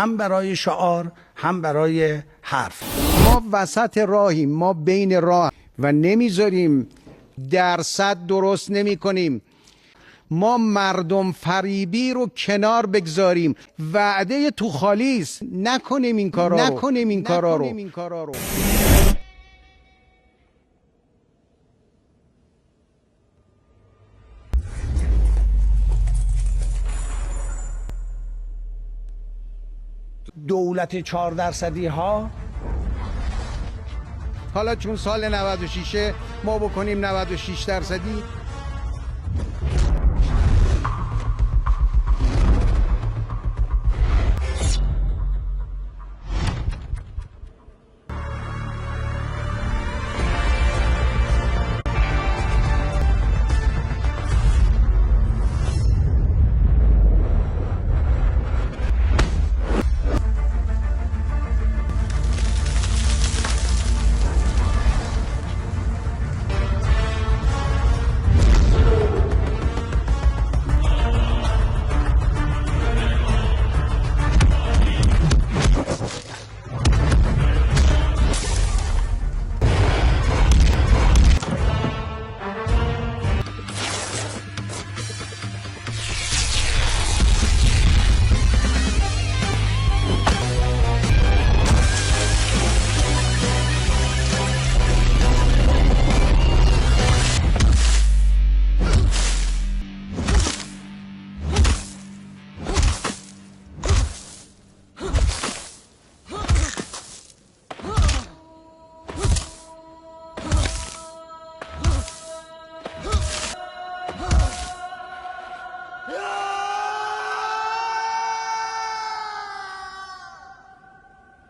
هم برای شعار هم برای حرف. ما وسط راهیم، ما بین راه و نمیذاریم درصد درست نمی کنیم. ما مردم فریبی رو کنار بگذاریم. وعده تو خالیست، نکنیم این کارا رو. دولت 4% ها حالا چون سال 96 ما بکنیم 96%.